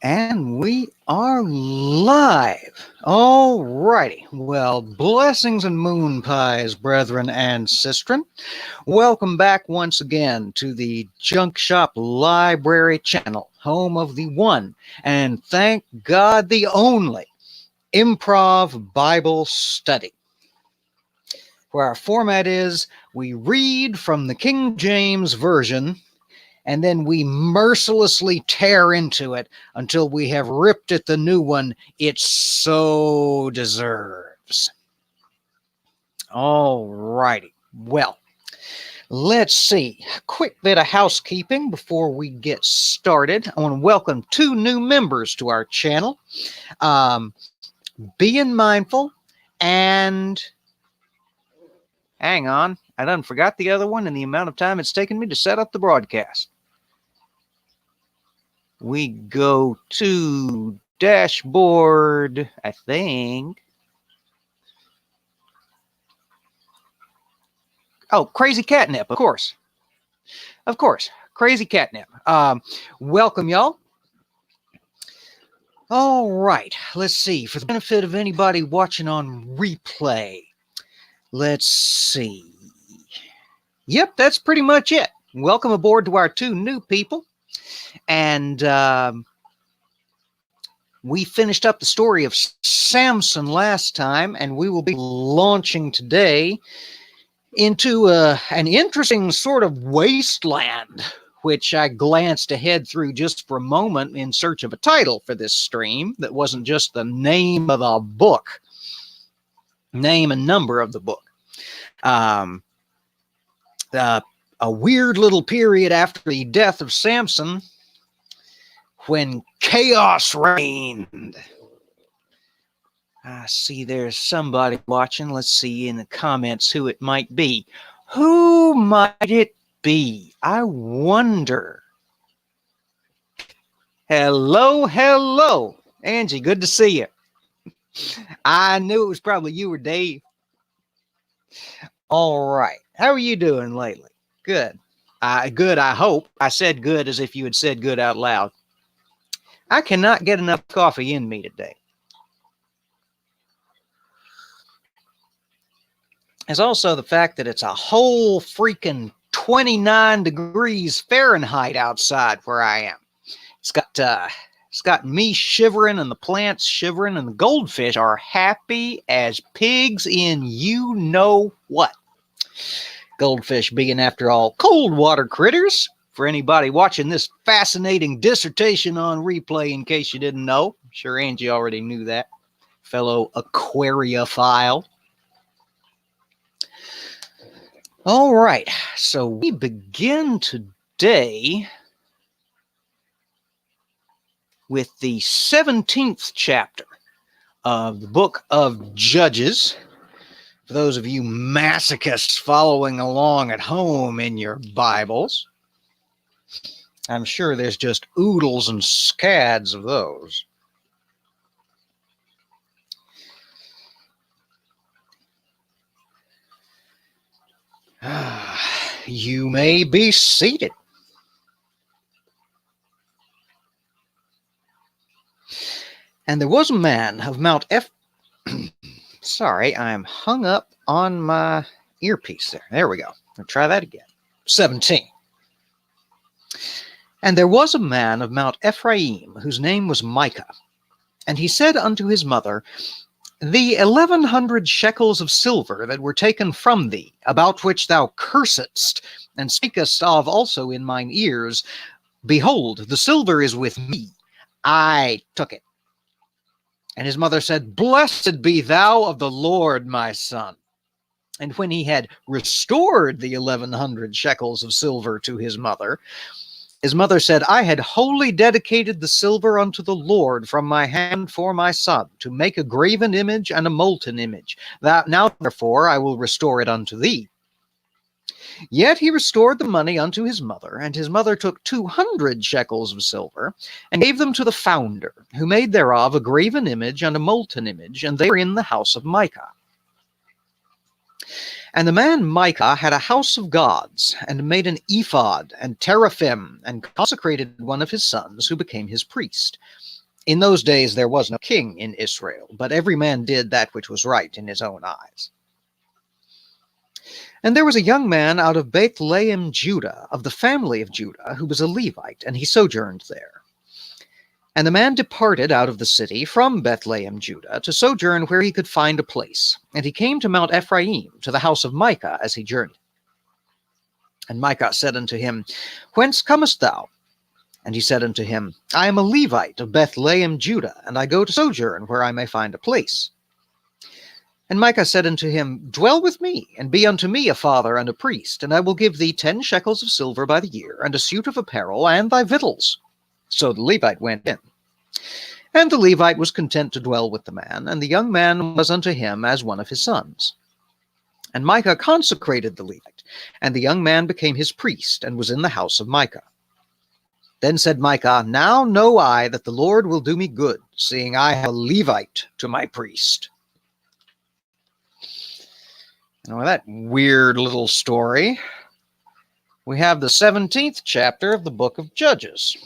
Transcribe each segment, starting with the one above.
And we are live. All righty. Well, blessings and moon pies, brethren and sistren. Welcome back once again to the Junk Shop Library channel, home of the one, and thank God the only, Improv Bible Study, where our format is we read from the King James Version and then we mercilessly tear into it until we have ripped at the new one it so deserves. All righty. Well, let's see. Quick bit of housekeeping before we get started. I want to welcome 2 new members to our channel. Being mindful and hang on, I done forgot the other one and the amount of time it's taken me to set up the broadcast. We go to dashboard, I think. Oh, Crazy Catnip, of course. Of course, Crazy Catnip. Welcome, y'all. All right, let's see. For the benefit of anybody watching on replay, let's see. Yep, that's pretty much it. Welcome aboard to our 2 new people. And we finished up the story of Samson last time, and we will be launching today into an interesting sort of wasteland, which I glanced ahead through just for a moment in search of a title for this stream that wasn't just the name of the book, name and number of the book. A weird little period after the death of Samson, when chaos reigned. I see there's somebody watching. Let's see in the comments who it might be. Who might it be? I wonder. Hello, hello. Angie, good to see you. I knew it was probably you or Dave. All right. How are you doing lately? Good. Good, I hope. I said good as if you had said good out loud. I cannot get enough coffee in me today. There's also the fact that it's a whole freaking 29 degrees Fahrenheit outside where I am. It's got me shivering and the plants shivering and the goldfish are happy as pigs in you know what. Goldfish being, after all, cold water critters. For anybody watching this fascinating dissertation on replay, in case you didn't know. I'm sure Angie already knew that. Fellow aquariophile. All right, so we begin today with the 17th chapter of the book of Judges. For those of you masochists following along at home in your Bibles, I'm sure there's just oodles and scads of those. You may be seated. And there was a man of Mount Sorry, I'm hung up on my earpiece there. There we go. I'll try that again. 17. And there was a man of Mount Ephraim, whose name was Micah. And he said unto his mother, The 1,100 shekels of silver that were taken from thee, about which thou cursedst, and spakest of also in mine ears, behold, the silver is with me. I took it. And his mother said, Blessed be thou of the Lord, my son. And when he had restored the 1,100 shekels of silver to his mother said, I had wholly dedicated the silver unto the Lord from my hand for my son, to make a graven image and a molten image. Now therefore I will restore it unto thee. Yet he restored the money unto his mother, and his mother took 200 shekels of silver, and gave them to the founder, who made thereof a graven image and a molten image, and they were in the house of Micah. And the man Micah had a house of gods, and made an ephod and teraphim, and consecrated one of his sons, who became his priest. In those days there was no king in Israel, but every man did that which was right in his own eyes. And there was a young man out of Bethlehem, Judah, of the family of Judah, who was a Levite, and he sojourned there. And the man departed out of the city from Bethlehem, Judah, to sojourn where he could find a place. And he came to Mount Ephraim, to the house of Micah, as he journeyed. And Micah said unto him, Whence comest thou? And he said unto him, I am a Levite of Bethlehem, Judah, and I go to sojourn where I may find a place. And Micah said unto him, Dwell with me, and be unto me a father and a priest, and I will give thee 10 shekels of silver by the year, and a suit of apparel, and thy victuals. So the Levite went in. And the Levite was content to dwell with the man, and the young man was unto him as one of his sons. And Micah consecrated the Levite, and the young man became his priest, and was in the house of Micah. Then said Micah, Now know I that the Lord will do me good, seeing I have a Levite to my priest. Now, that weird little story, we have the 17th chapter of the book of Judges.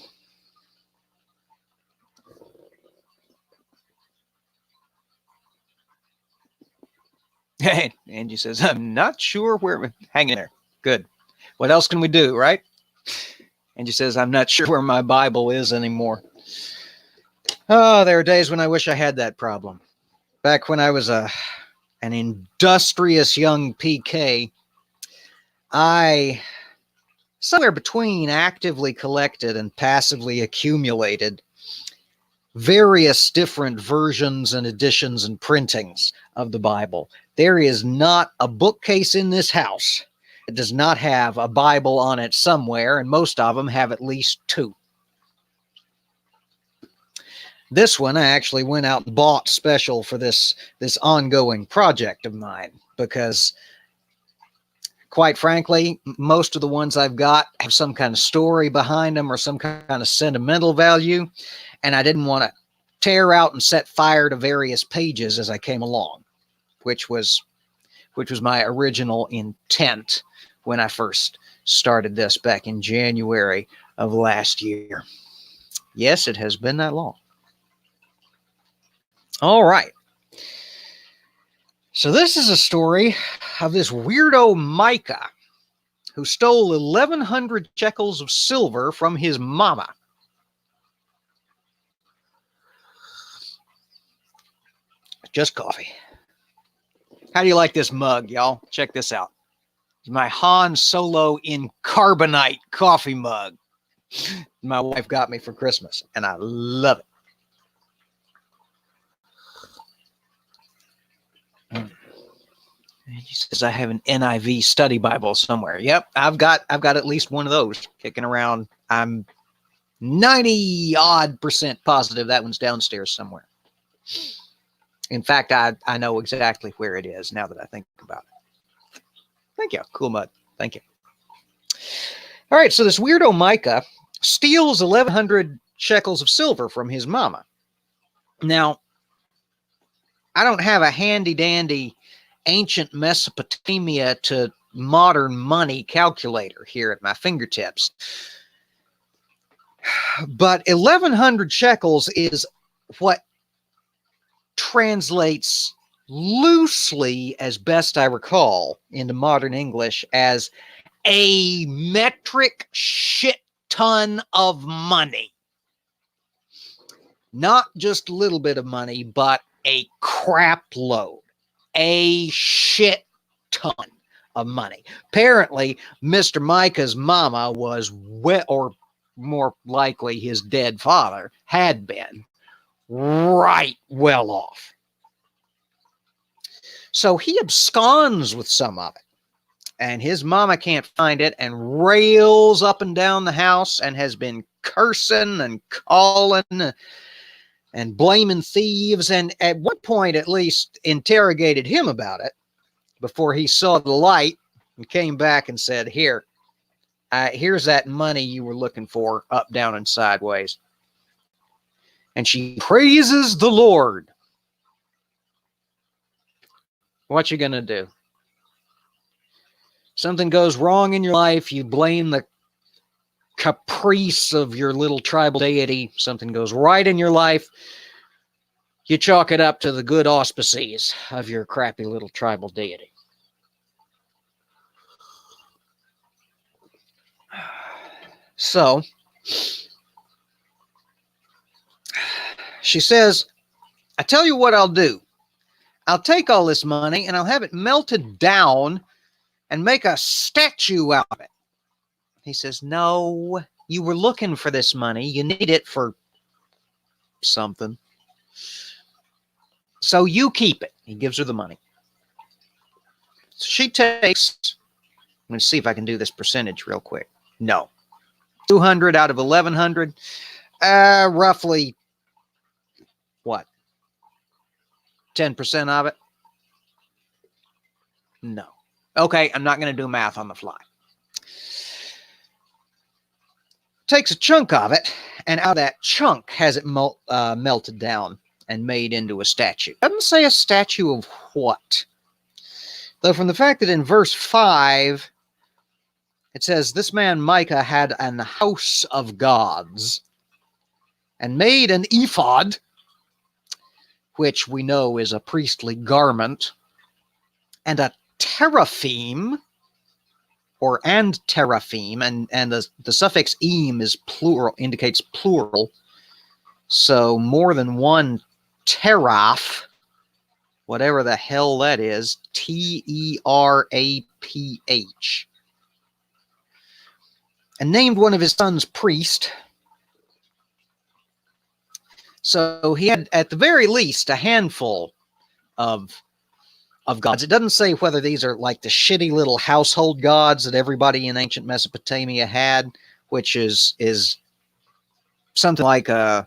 Hey, Angie says, I'm not sure where... Hang in there. Good. What else can we do, right? Angie says, I'm not sure where my Bible is anymore. Oh, there are days when I wish I had that problem. Back when I was an industrious young PK, I, somewhere between actively collected and passively accumulated various different versions and editions and printings of the Bible. There is not a bookcase in this house that does not have a Bible on it somewhere, and most of them have at least 2. This one I actually went out and bought special for this ongoing project of mine, because quite frankly, most of the ones I've got have some kind of story behind them or some kind of sentimental value, and I didn't want to tear out and set fire to various pages as I came along, which was my original intent when I first started this back in January of last year. Yes, it has been that long. All right. So this is a story of this weirdo Micah who stole 1,100 shekels of silver from his mama. Just coffee. How do you like this mug, y'all? Check this out. It's my Han Solo in carbonite coffee mug. My wife got me for Christmas, and I love it. He says I have an NIV study Bible somewhere. Yep, I've got at least one of those kicking around. I'm 90-odd% positive that one's downstairs somewhere. In fact, I know exactly where it is now that I think about it. Thank you. Cool mud. Thank you. All right, so this weirdo Micah steals 1,100 shekels of silver from his mama. Now, I don't have a handy-dandy ancient Mesopotamia to modern money calculator here at my fingertips. But 1,100 shekels is what translates loosely, as best I recall, into modern English as a metric shit ton of money. Not just a little bit of money, but a crap load. A shit ton of money. Apparently, Mr. Micah's mama was, or more likely his dead father, had been right well off. So he absconds with some of it, and his mama can't find it and rails up and down the house and has been cursing and calling and blaming thieves, and at one point at least interrogated him about it before he saw the light and came back and said, here's that money you were looking for, up, down, and sideways. And she praises the Lord. What you gonna do? Something goes wrong in your life, you blame the caprice of your little tribal deity. Something goes right in your life, you chalk it up to the good auspices of your crappy little tribal deity. So, she says, I tell you what I'll do. I'll take all this money and I'll have it melted down and make a statue out of it. He says, no, you were looking for this money. You need it for something. So you keep it. He gives her the money. So she takes, I'm going to see if I can do this percentage real quick. No. 200 out of 1,100, roughly, what? 10% of it? No. Okay, I'm not going to do math on the fly. Takes a chunk of it, and out of that chunk has it melted down and made into a statue. Doesn't say a statue of what. Though from the fact that in verse 5, it says, this man Micah had an house of gods and made an ephod, which we know is a priestly garment, and a teraphim, or and teraphim, and the suffix "im" is plural, indicates plural. So more than one teraph, whatever the hell that is, T-E-R-A-P-H, and named one of his sons priest. So he had, at the very least, a handful of gods. It doesn't say whether these are like the shitty little household gods that everybody in ancient Mesopotamia had, which is something like an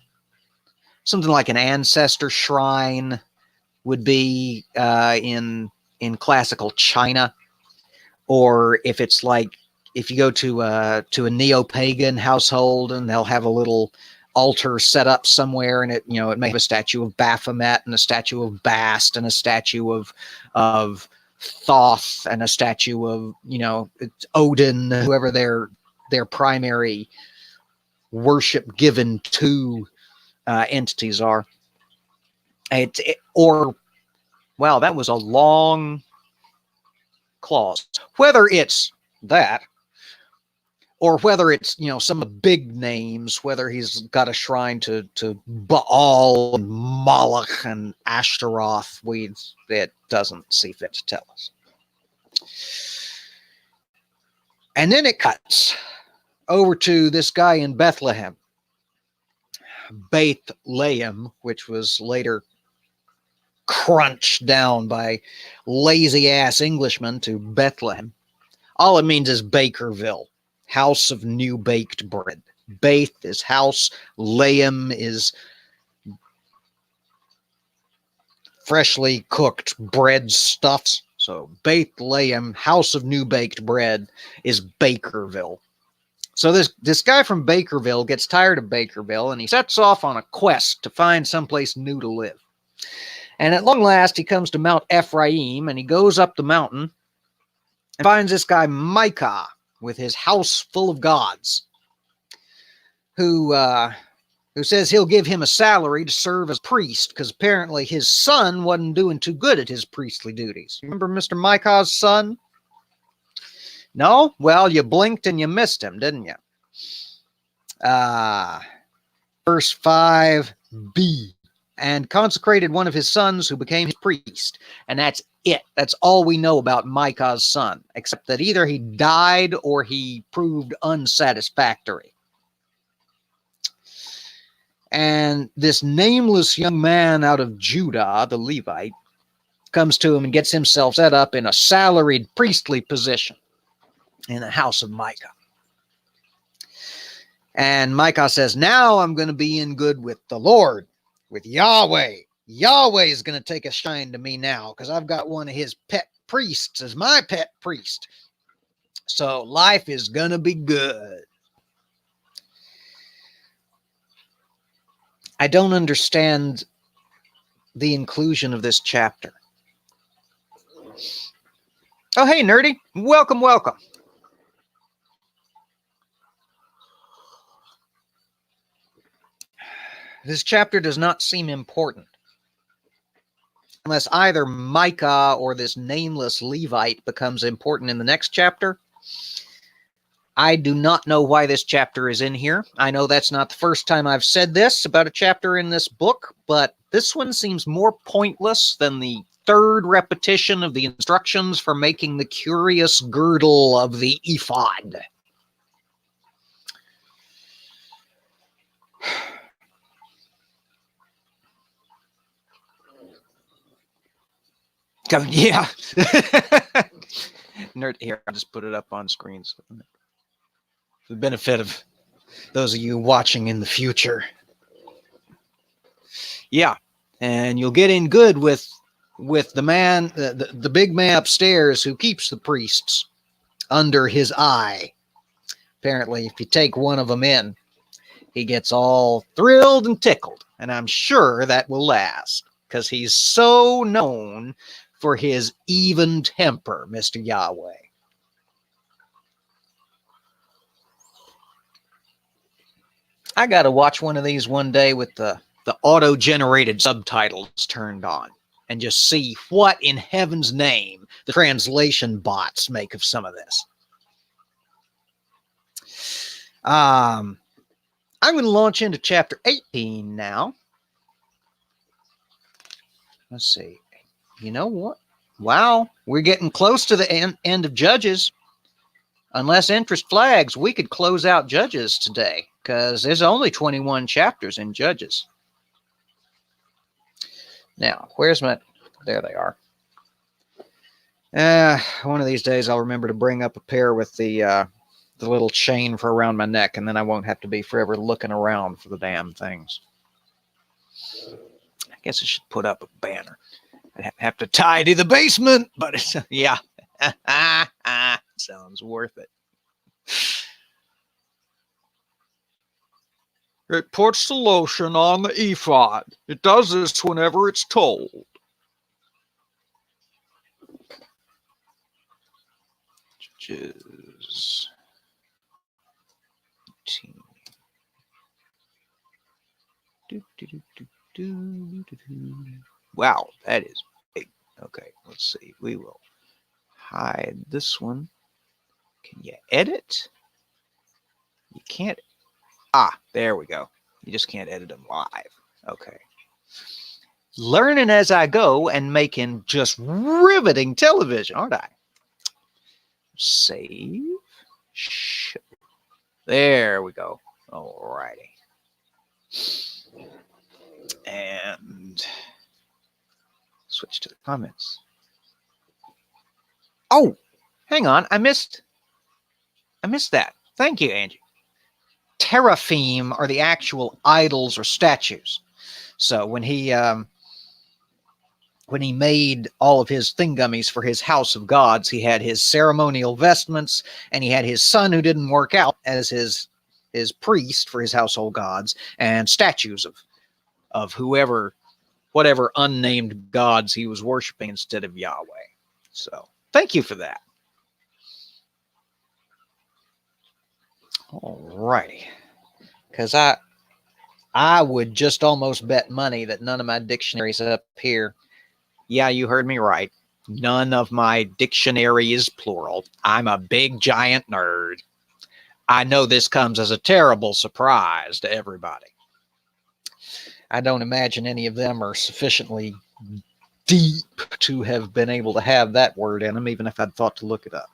ancestor shrine would be in classical China, or if it's like if you go to a neo-pagan household and they'll have a little altar set up somewhere, and it may have a statue of Baphomet and a statue of Bast and a statue of Thoth and a statue of Odin, whoever their primary worship given to entities are. Wow, that was a long clause. Whether it's that, or whether it's some of the big names, whether he's got a shrine to Baal and Moloch and Ashtaroth, it doesn't see fit to tell us. And then it cuts over to this guy in Bethlehem, Bethlehem, which was later crunched down by lazy-ass Englishmen to Bethlehem. All it means is Bakerville, house of new baked bread. Beth is house, Laim is freshly cooked bread stuffs. So Bethlehem, house of new baked bread, is Bakerville. So this guy from Bakerville gets tired of Bakerville, and he sets off on a quest to find someplace new to live. And at long last, he comes to Mount Ephraim, and he goes up the mountain and finds this guy Micah with his house full of gods, who says he'll give him a salary to serve as priest, because apparently his son wasn't doing too good at his priestly duties. Remember Mr. Micah's son? No? Well, you blinked and you missed him, didn't you? Verse 5b. And consecrated one of his sons who became his priest. And that's it. That's all we know about Micah's son, except that either he died or he proved unsatisfactory. And this nameless young man out of Judah, the Levite, comes to him and gets himself set up in a salaried priestly position in the house of Micah. And Micah says, now I'm going to be in good with the Lord, with Yahweh. Yahweh is going to take a shine to me now, because I've got one of his pet priests as my pet priest. So life is going to be good. I don't understand the inclusion of this chapter. Oh, hey, Nerdy. Welcome, welcome. This chapter does not seem important, unless either Micah or this nameless Levite becomes important in the next chapter. I do not know why this chapter is in here. I know that's not the first time I've said this about a chapter in this book, but this one seems more pointless than the third repetition of the instructions for making the curious girdle of the ephod. Yeah. Nerd, here, I'll just put it up on screen for the benefit of those of you watching in the future. Yeah, and you'll get in good with the man, the big man upstairs who keeps the priests under his eye. Apparently, if you take one of them in, he gets all thrilled and tickled, and I'm sure that will last, because he's so known for his even temper, Mr. Yahweh. I got to watch one of these one day with the auto-generated subtitles turned on and just see what in heaven's name the translation bots make of some of this. I'm going to launch into chapter 18 now. Let's see. You know what? Wow, we're getting close to the end of Judges. Unless interest flags, we could close out Judges today, because there's only 21 chapters in Judges. Now, where's my... There they are. One of these days I'll remember to bring up a pair with the little chain for around my neck, and then I won't have to be forever looking around for the damn things. I guess I should put up a banner. I'd have to tidy the basement, but it's, yeah. Sounds worth it. It puts the lotion on the ephod. It does this whenever it's told. Judges 18. Wow, that is big. Okay, let's see. We will hide this one. Can you edit? You can't. Ah, there we go. You just can't edit them live. Okay. Learning as I go and making just riveting television, aren't I? Save. Show. There we go. Alrighty. And switch to the comments. Oh, hang on. I missed that. Thank you, Angie. Teraphim are the actual idols or statues. So when he made all of his thingummies for his house of gods, he had his ceremonial vestments, and he had his son who didn't work out as his priest for his household gods, and statues of whatever unnamed gods he was worshiping instead of Yahweh. So thank you for that. All righty. Because I would just almost bet money that none of my dictionaries up here, yeah, you heard me right, none of my dictionaries, plural. I'm a big, giant nerd. I know this comes as a terrible surprise to everybody. I don't imagine any of them are sufficiently deep to have been able to have that word in them, even if I'd thought to look it up.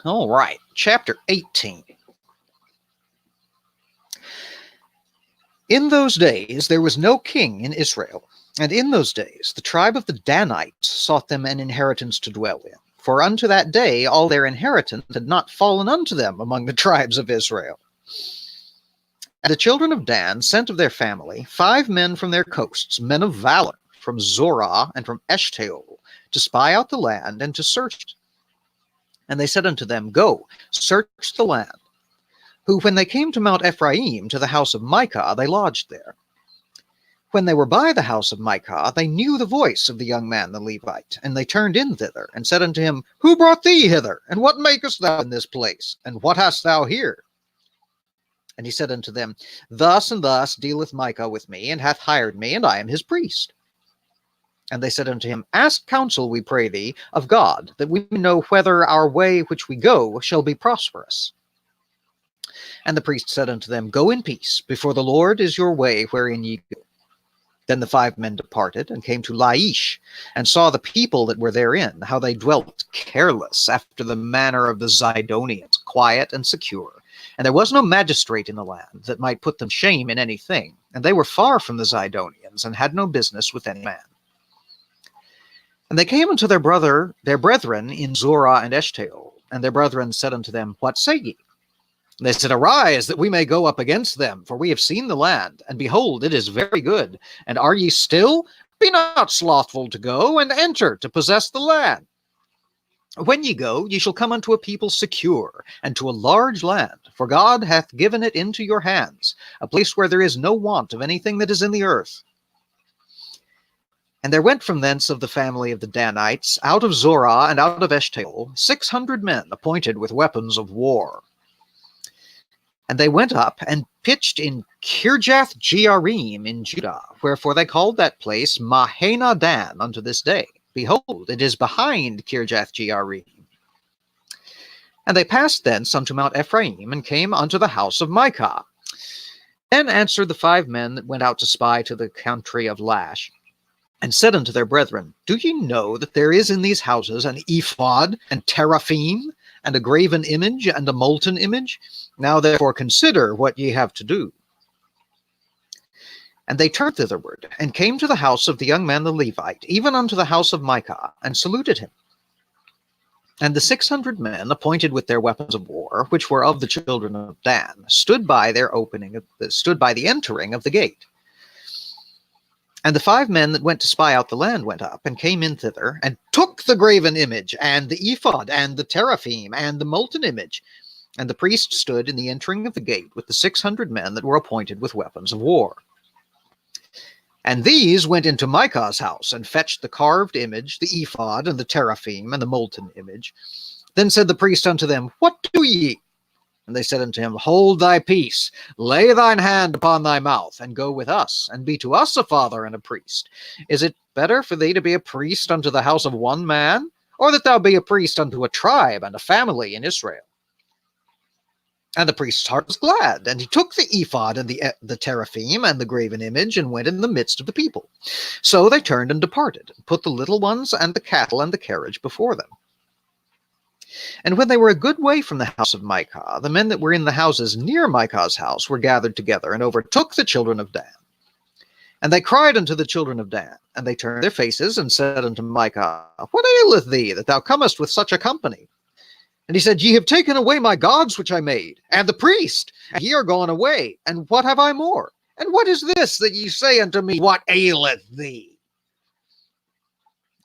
All right, chapter 18. In those days there was no king in Israel, and in those days the tribe of the Danites sought them an inheritance to dwell in. For unto that day all their inheritance had not fallen unto them among the tribes of Israel. And the children of Dan sent of their family 5 men from their coasts, men of valor, from Zorah and from Eshtaol, to spy out the land and to search it. And they said unto them, Go, search the land. Who, when they came to Mount Ephraim, to the house of Micah, they lodged there. When they were by the house of Micah, they knew the voice of the young man the Levite, and they turned in thither, and said unto him, Who brought thee hither? And what makest thou in this place? And what hast thou here? And he said unto them, Thus and thus dealeth Micah with me, and hath hired me, and I am his priest. And they said unto him, Ask counsel, we pray thee, of God, that we may know whether our way which we go shall be prosperous. And the priest said unto them, Go in peace, before the Lord is your way wherein ye go. Then the 5 men departed, and came to Laish, and saw the people that were therein, how they dwelt careless, after the manner of the Zidonians, quiet and secure. And there was no magistrate in the land that might put them shame in anything, and they were far from the Zidonians, and had no business with any man. And they came unto their brethren in Zorah and Eshtaol, and their brethren said unto them, What say ye? And they said, Arise, that we may go up against them, for we have seen the land, and behold, it is very good. And are ye still? Be not slothful to go, and enter to possess the land. When ye go, ye shall come unto a people secure, and to a large land, for God hath given it into your hands, a place where there is no want of anything that is in the earth. And there went from thence of the family of the Danites, out of Zorah and out of Eshtaol, 600 men appointed with weapons of war. And they went up and pitched in Kirjath Jearim in Judah, wherefore they called that place Mahana Dan unto this day. Behold, it is behind Kirjath Jearim. And they passed thence unto Mount Ephraim, and came unto the house of Micah. Then answered the 5 men that went out to spy to the country of Lash, and said unto their brethren, Do ye know that there is in these houses an ephod, and teraphim, and a graven image, and a molten image? Now therefore consider what ye have to do. And they turned thitherward, and came to the house of the young man the Levite, even unto the house of Micah, and saluted him. And the 600 men, appointed with their weapons of war, which were of the children of Dan, stood by the entering of the gate. And the 5 men that went to spy out the land went up, and came in thither, and took the graven image, and the ephod, and the teraphim, and the molten image. And the priest stood in the entering of the gate with the 600 men that were appointed with weapons of war. And these went into Micah's house, and fetched the carved image, the ephod, and the teraphim, and the molten image. Then said the priest unto them, What do ye? And they said unto him, Hold thy peace, lay thine hand upon thy mouth, and go with us, and be to us a father and a priest. Is it better for thee to be a priest unto the house of one man, or that thou be a priest unto a tribe and a family in Israel? And the priest's heart was glad, and he took the ephod and the teraphim and the graven image, and went in the midst of the people. So they turned and departed, and put the little ones and the cattle and the carriage before them. And when they were a good way from the house of Micah, the men that were in the houses near Micah's house were gathered together, and overtook the children of Dan. And they cried unto the children of Dan, and they turned their faces, and said unto Micah, What aileth thee, that thou comest with such a company? And he said, Ye have taken away my gods which I made, and the priest, and ye are gone away. And what have I more? And what is this that ye say unto me, What aileth thee?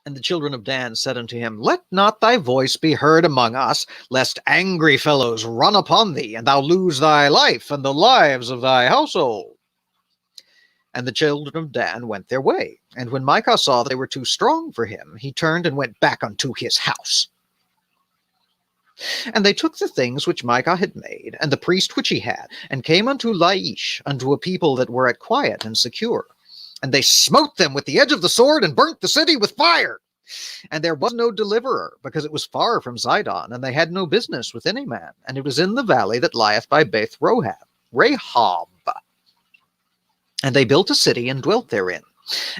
And the children of Dan said unto him, Let not thy voice be heard among us, lest angry fellows run upon thee, and thou lose thy life, and the lives of thy household. And the children of Dan went their way. And when Micah saw they were too strong for him, he turned and went back unto his house. And they took the things which Micah had made, and the priest which he had, and came unto Laish, unto a people that were at quiet and secure. And they smote them with the edge of the sword, and burnt the city with fire. And there was no deliverer, because it was far from Zidon, and they had no business with any man. And it was in the valley that lieth by Beth Rahab. And they built a city, and dwelt therein.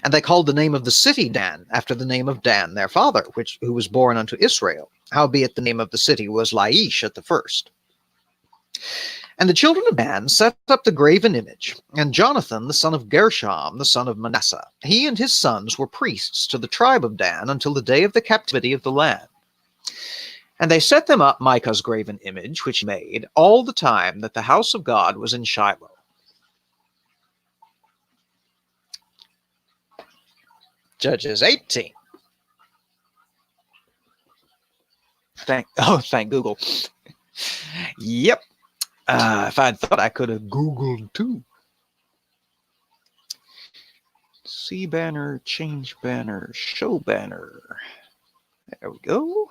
And they called the name of the city Dan, after the name of Dan their father, who was born unto Israel. Howbeit the name of the city was Laish at the first. And the children of Dan set up the graven image, and Jonathan the son of Gershom, the son of Manasseh, he and his sons were priests to the tribe of Dan until the day of the captivity of the land. And they set them up Micah's graven image, which he made, all the time that the house of God was in Shiloh. Judges 18. Thank Google. Yep. If I'd thought I could have Googled too. See banner, change banner, show banner. There we go.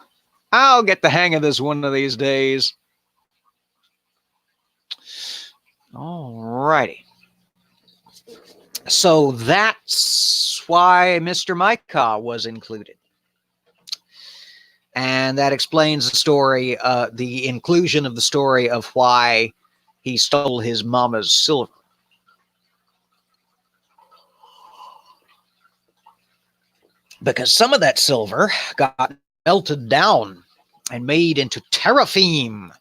I'll get the hang of this one of these days. All righty. So that's why Mr. Micah was included. And that explains the story, the inclusion of the story of why he stole his mama's silver. Because some of that silver got melted down and made into teraphim,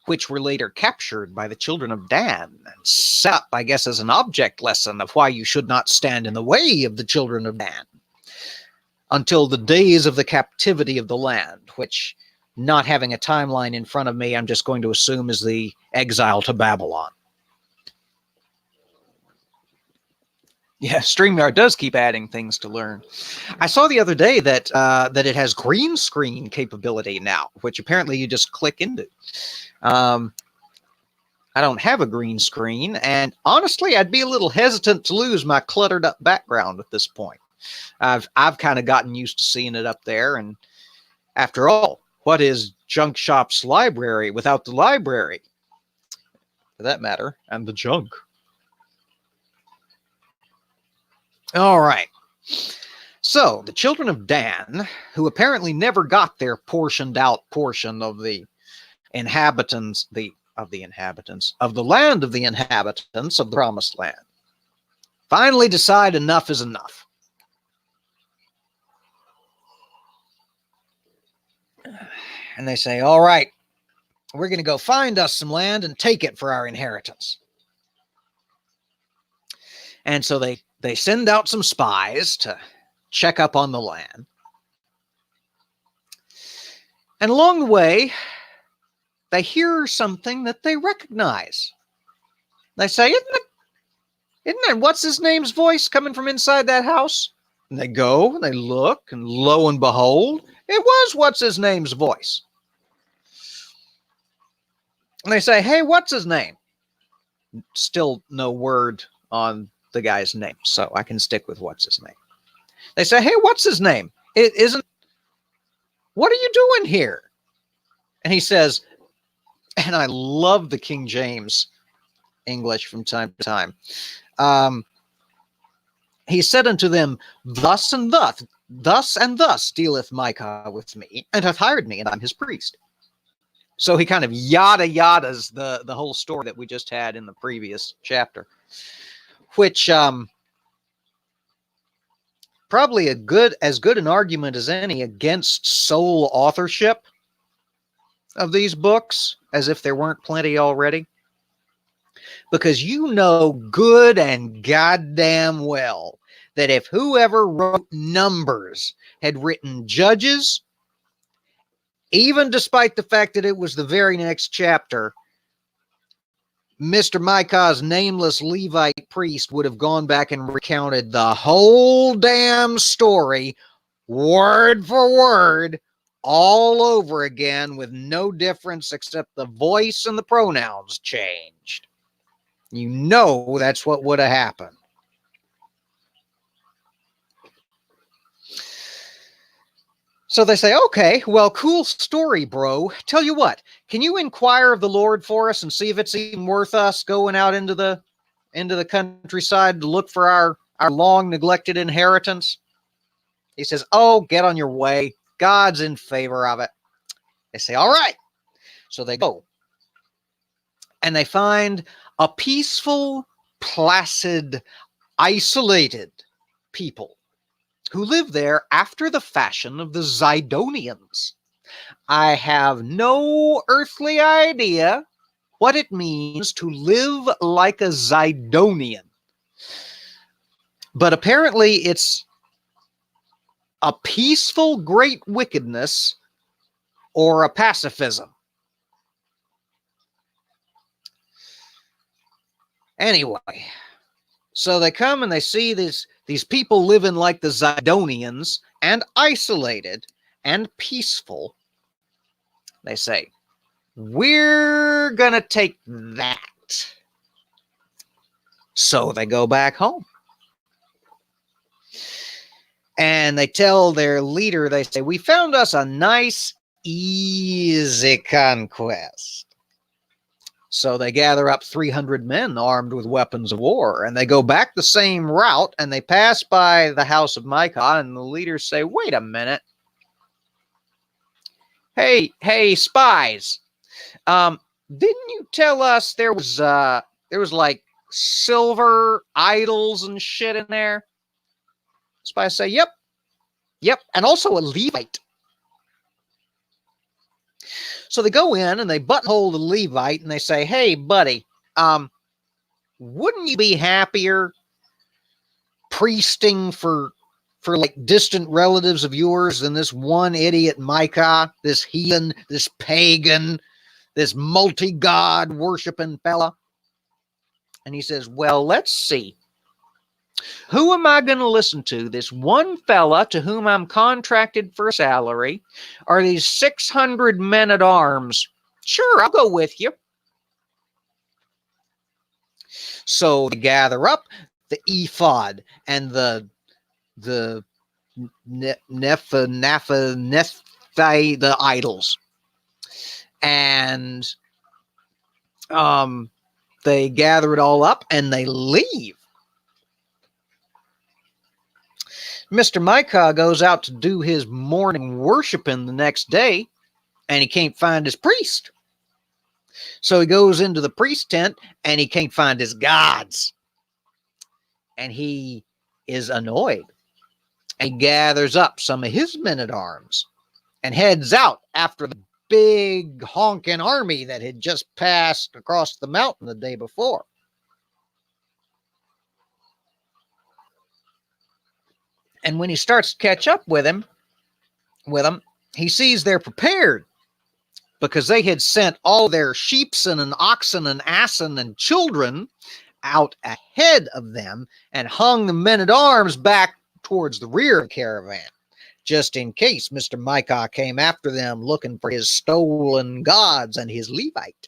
which were later captured by the children of Dan and set up, I guess, as an object lesson of why you should not stand in the way of the children of Dan until the days of the captivity of the land, which, not having a timeline in front of me, I'm just going to assume is the exile to Babylon. Yeah, StreamYard does keep adding things to learn. I saw the other day that that it has green screen capability now, which apparently you just click into. I don't have a green screen, and honestly, I'd be a little hesitant to lose my cluttered up background at this point. I've kind of gotten used to seeing it up there, and after all, what is Junk Shop's library without the library, for that matter, and the junk? All right. So the children of Dan, who apparently never got their portioned out portion of the inhabitants, of the land of the inhabitants of the promised land, finally decide enough is enough. And they say, all right, we're going to go find us some land and take it for our inheritance. And so they send out some spies to check up on the land. And along the way, they hear something that they recognize. They say, isn't that what's his name's voice coming from inside that house? And they go and they look, and lo and behold, it was what's his name's voice. And they say, hey, what's his name? Still no word on the guy's name, so I can stick with what's his name. They say, hey, what's his name? What are you doing here? And he says, and I love the King James English from time to time. He said unto them, thus and thus dealeth Micah with me, and hath hired me, and I'm his priest. So he kind of yadas the whole story that we just had in the previous chapter, which probably as good an argument as any against sole authorship of these books, as if there weren't plenty already. Because you know good and goddamn well that if whoever wrote Numbers had written Judges, even despite the fact that it was the very next chapter, Mr. Micah's nameless Levite priest would have gone back and recounted the whole damn story, word for word, all over again with no difference except the voice and the pronouns changed. You know that's what would have happened. So they say, okay, well, cool story, bro. Tell you what, can you inquire of the Lord for us and see if it's even worth us going out into the countryside to look for our long neglected inheritance? He says, oh, get on your way. God's in favor of it. They say, all right. So they go. And they find a peaceful, placid, isolated people who live there after the fashion of the Zidonians. I have no earthly idea what it means to live like a Zidonian. But apparently it's a peaceful great wickedness or a pacifism. Anyway, so they come and they see these people living like the Zidonians and isolated and peaceful. They say, we're going to take that. So they go back home. And they tell their leader, they say, we found us a nice, easy conquest. So they gather up 300 men armed with weapons of war, and they go back the same route, and they pass by the house of Micah, and the leaders say, wait a minute. Hey, spies. Didn't you tell us there was like silver idols and shit in there? Spies say, yep, and also a Levite. So they go in and they buttonhole the Levite and they say, hey, buddy, wouldn't you be happier priesting for like distant relatives of yours than this one idiot Micah, this heathen, this pagan, this multi-god worshiping fella? And he says, well, let's see. Who am I going to listen to? This one fella to whom I'm contracted for a salary, or these 600 men at arms? Sure, I'll go with you. So they gather up the ephod and the idols, and they gather it all up and they leave. Mr. Micah goes out to do his morning worshiping the next day, and he can't find his priest. So he goes into the priest tent, and he can't find his gods. And he is annoyed. And he gathers up some of his men-at-arms and heads out after the big honking army that had just passed across the mountain the day before. And when he starts to catch up with them, he sees they're prepared because they had sent all their sheepsen and oxen and assen and children out ahead of them and hung the men-at-arms back towards the rear of the caravan, just in case Mr. Micah came after them looking for his stolen gods and his Levite.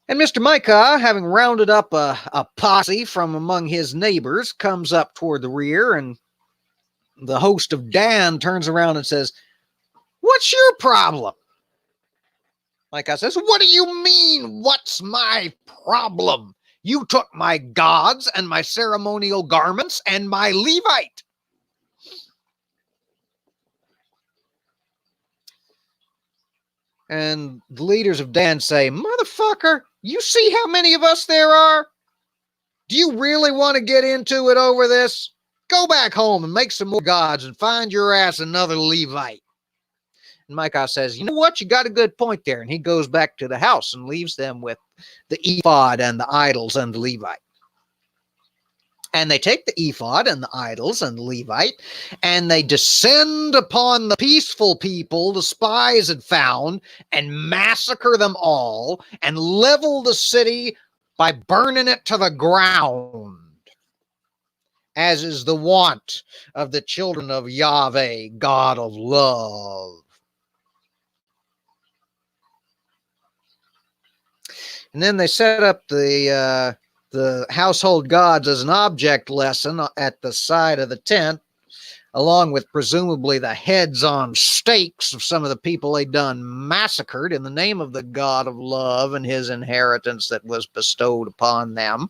And Mr. Micah, having rounded up a posse from among his neighbors, comes up toward the rear, and the host of Dan turns around and says, what's your problem? Micah says, what do you mean, what's my problem? You took my gods and my ceremonial garments and my Levite. And the leaders of Dan say, motherfucker, you see how many of us there are? Do you really want to get into it over this? Go back home and make some more gods and find your ass another Levite. And Micah says, you know what? You got a good point there. And he goes back to the house and leaves them with the ephod and the idols and the Levite. And they take the ephod and the idols and the Levite, and they descend upon the peaceful people the spies had found and massacre them all and level the city by burning it to the ground, as is the wont of the children of Yahweh, God of love. And then they set up the household gods as an object lesson at the side of the tent, along with presumably the heads on stakes of some of the people they'd done massacred in the name of the God of love and his inheritance that was bestowed upon them.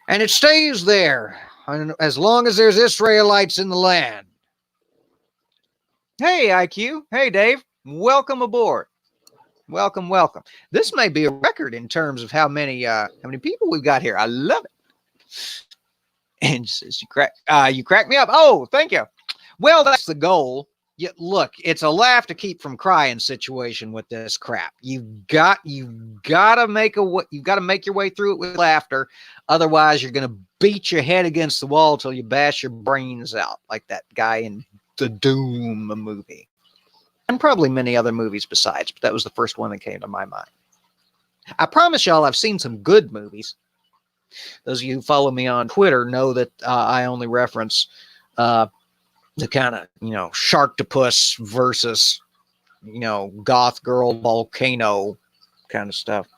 And it stays there as long as there's Israelites in the land. Hey, IQ. Hey, Dave. Welcome aboard. Welcome. This may be a record in terms of how many people we've got here. I love it. And says, you crack me up. Oh, thank you. Well, that's the goal. Look, it's a laugh to keep from crying situation with this crap. You've got to make your way through it with laughter. Otherwise, you're going to beat your head against the wall till you bash your brains out, like that guy in the Doom movie. And probably many other movies besides, but that was the first one that came to my mind. I promise y'all I've seen some good movies. Those of you who follow me on Twitter know that I only reference the kind of, Sharktopus versus, Goth Girl Volcano kind of stuff.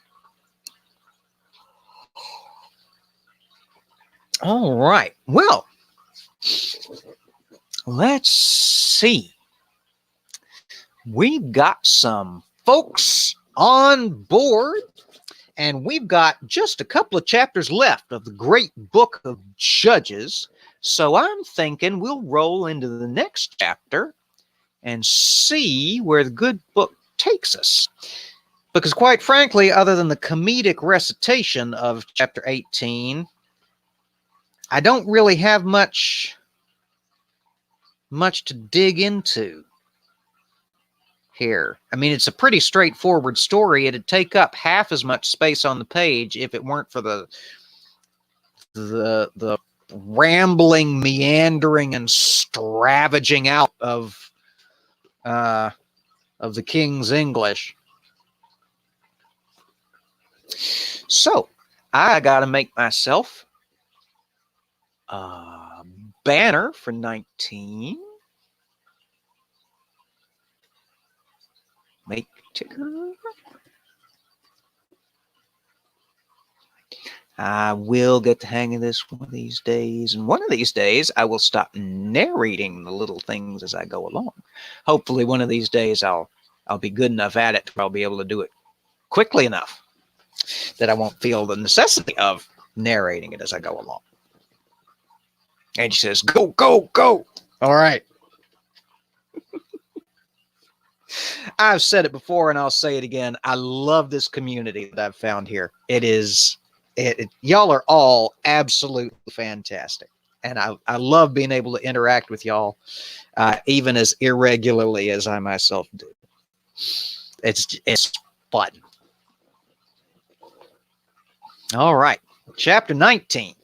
All right. Well, let's see. We've got some folks on board, and we've got just a couple of chapters left of the great book of Judges. So I'm thinking we'll roll into the next chapter and see where the good book takes us. Because quite frankly, other than the comedic recitation of chapter 18, I don't really have much to dig into here. I mean, it's a pretty straightforward story. It'd take up half as much space on the page if it weren't for the rambling, meandering, and stravaging out of the king's English. So I got to make myself a banner for 19. Make ticker. I will get the hang of this one of these days, and one of these days I will stop narrating the little things as I go along. Hopefully one of these days I'll be good enough at it to I'll be able to do it quickly enough that I won't feel the necessity of narrating it as I go along. And she says, go, go, go. All right. I've said it before and I'll say it again. I love this community that I've found here. Y'all are all absolutely fantastic. And I love being able to interact with y'all, even as irregularly as I myself do. It's fun. All right. Chapter 19.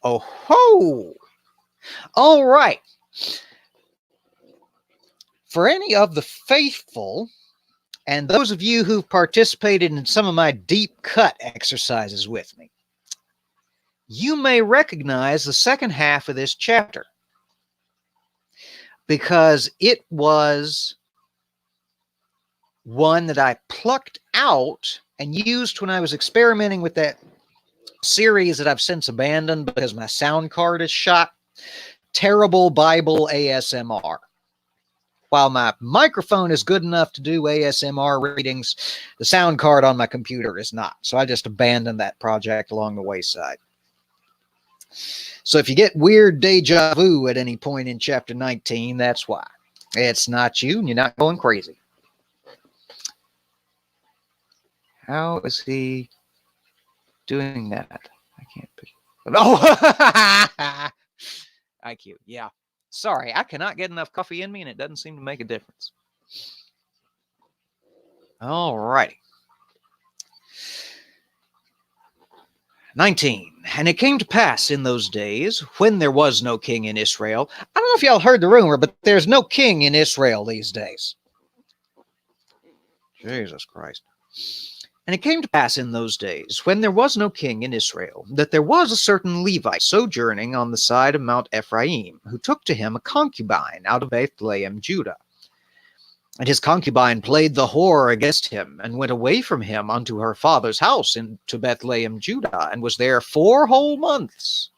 Oh ho! All right. For any of the faithful, and those of you who've participated in some of my deep cut exercises with me, you may recognize the second half of this chapter, because it was one that I plucked out and used when I was experimenting with that series that I've since abandoned because my sound card is shot. Terrible Bible ASMR. While my microphone is good enough to do ASMR readings, the sound card on my computer is not. So I just abandoned that project along the wayside. So if you get weird deja vu at any point in chapter 19, that's why. It's not you and you're not going crazy. How is he doing that? I can't pick. Oh, IQ. Yeah. Sorry, I cannot get enough coffee in me, and it doesn't seem to make a difference. All righty. 19. And it came to pass in those days, when there was no king in Israel. I don't know if y'all heard the rumor, but there's no king in Israel these days. Jesus Christ. And it came to pass in those days, when there was no king in Israel, that there was a certain Levite sojourning on the side of Mount Ephraim, who took to him a concubine out of Bethlehem, Judah. And his concubine played the whore against him, and went away from him unto her father's house into Bethlehem, Judah, and was there 4 whole months.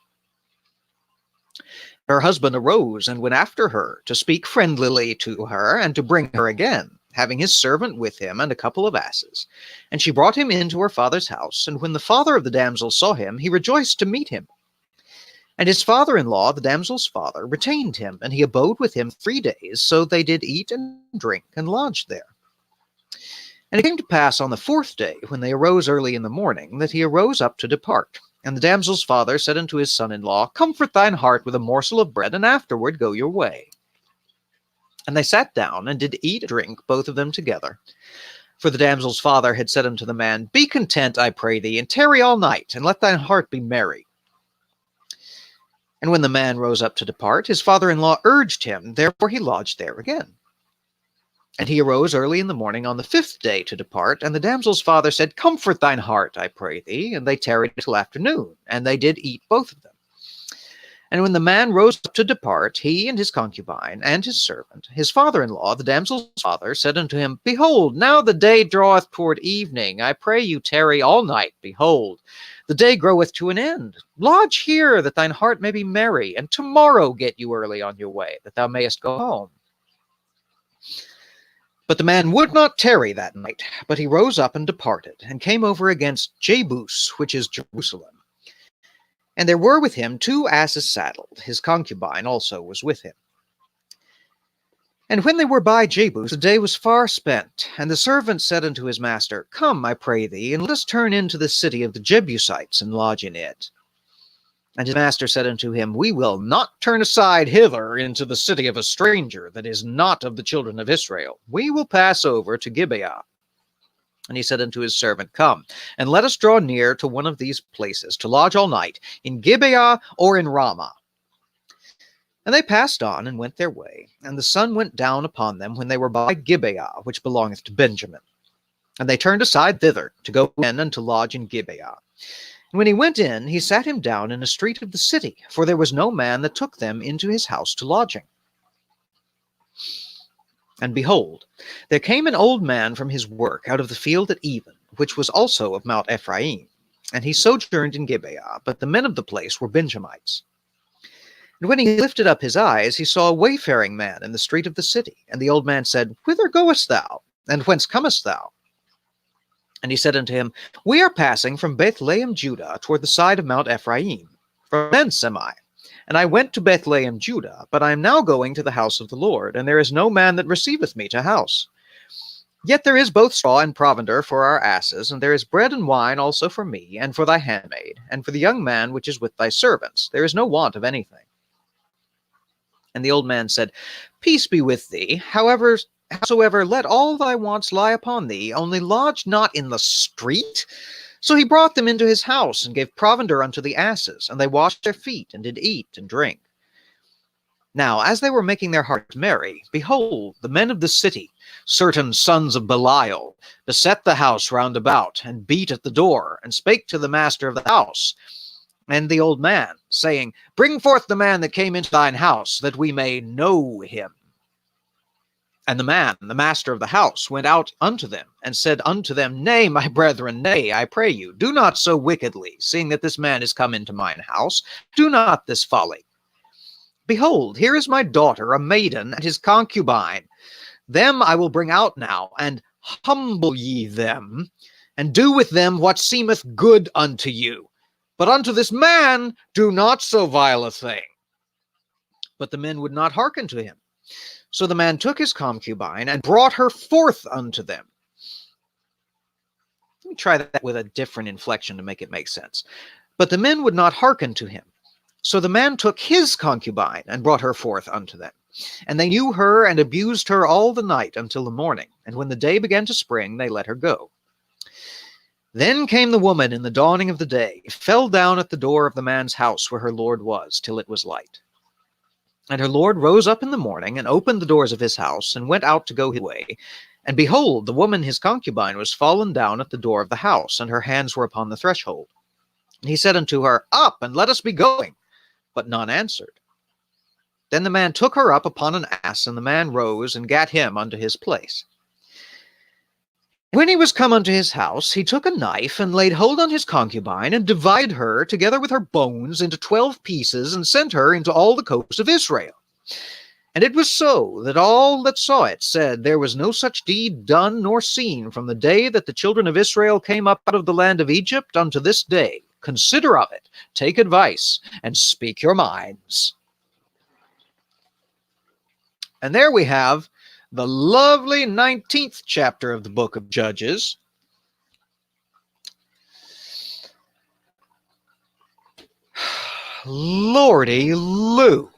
Her husband arose and went after her, to speak friendlily to her, and to bring her again, having his servant with him and a couple of asses. And she brought him into her father's house, and when the father of the damsel saw him, he rejoiced to meet him. And his father-in-law, the damsel's father, retained him, and he abode with him 3 days, so they did eat and drink and lodged there. And it came to pass on the 4th day, when they arose early in the morning, that he arose up to depart. And the damsel's father said unto his son-in-law, Comfort thine heart with a morsel of bread, and afterward go your way. And they sat down, and did eat and drink, both of them together. For the damsel's father had said unto the man, Be content, I pray thee, and tarry all night, and let thine heart be merry. And when the man rose up to depart, his father-in-law urged him, therefore he lodged there again. And he arose early in the morning on the 5th day to depart, and the damsel's father said, Comfort thine heart, I pray thee. And they tarried till afternoon, and they did eat both of them. And when the man rose up to depart, he and his concubine and his servant, his father-in-law, the damsel's father, said unto him, Behold, now the day draweth toward evening. I pray you tarry all night. Behold, The day groweth to an end. Lodge here, that thine heart may be merry, and tomorrow get you early on your way, that thou mayest go home. But the man would not tarry that night, but he rose up and departed, and came over against Jebus, which is Jerusalem. And there were with him 2 asses saddled. His concubine also was with him. And when they were by Jebus, the day was far spent. And the servant said unto his master, Come, I pray thee, and let us turn into the city of the Jebusites, and lodge in it. And his master said unto him, We will not turn aside hither into the city of a stranger that is not of the children of Israel. We will pass over to Gibeah. And he said unto his servant, Come, and let us draw near to one of these places, to lodge all night, in Gibeah or in Ramah. And they passed on and went their way, and the sun went down upon them when they were by Gibeah, which belongeth to Benjamin. And they turned aside thither, to go in and to lodge in Gibeah. And when he went in, he sat him down in a street of the city, for there was no man that took them into his house to lodging. And behold, there came an old man from his work out of the field at even, which was also of Mount Ephraim. And he sojourned in Gibeah, but the men of the place were Benjamites. And when he lifted up his eyes, he saw a wayfaring man in the street of the city. And the old man said, Whither goest thou? And whence comest thou? And he said unto him, We are passing from Bethlehem, Judah, toward the side of Mount Ephraim. From thence am I. And I went to Bethlehem, Judah, but I am now going to the house of the Lord, and there is no man that receiveth me to house. Yet there is both straw and provender for our asses, and there is bread and wine also for me, and for thy handmaid, and for the young man which is with thy servants. There is no want of anything. And the old man said, Peace be with thee. Howsoever, let all thy wants lie upon thee, only lodge not in the street. So he brought them into his house, and gave provender unto the asses, and they washed their feet, and did eat and drink. Now, as they were making their hearts merry, behold, the men of the city, certain sons of Belial, beset the house round about, and beat at the door, and spake to the master of the house, and the old man, saying, Bring forth the man that came into thine house, that we may know him. And the man, the master of the house, went out unto them, and said unto them, Nay, my brethren, nay, I pray you, do not so wickedly, seeing that this man is come into mine house. Do not this folly. Behold, here is my daughter, a maiden, and his concubine. Them I will bring out now, and humble ye them, and do with them what seemeth good unto you. But unto this man do not so vile a thing. But the men would not hearken to him. So the man took his concubine, and brought her forth unto them. Let me try that with a different inflection to make it make sense. But the men would not hearken to him. So the man took his concubine, and brought her forth unto them. And they knew her, and abused her all the night until the morning. And when the day began to spring, they let her go. Then came the woman in the dawning of the day, fell down at the door of the man's house where her lord was, till it was light. And her lord rose up in the morning, and opened the doors of his house, and went out to go his way. And behold, the woman his concubine was fallen down at the door of the house, and her hands were upon the threshold. And he said unto her, Up, and let us be going. But none answered. Then the man took her up upon an ass, and the man rose, and gat him unto his place. When he was come unto his house, he took a knife, and laid hold on his concubine, and divided her, together with her bones, into 12 pieces, and sent her into all the coast of Israel. And it was so, that all that saw it said, There was no such deed done nor seen from the day that the children of Israel came up out of the land of Egypt unto this day. Consider of it, take advice, and speak your minds. And there we have the lovely 19th chapter of the book of Judges. Lordy Lou.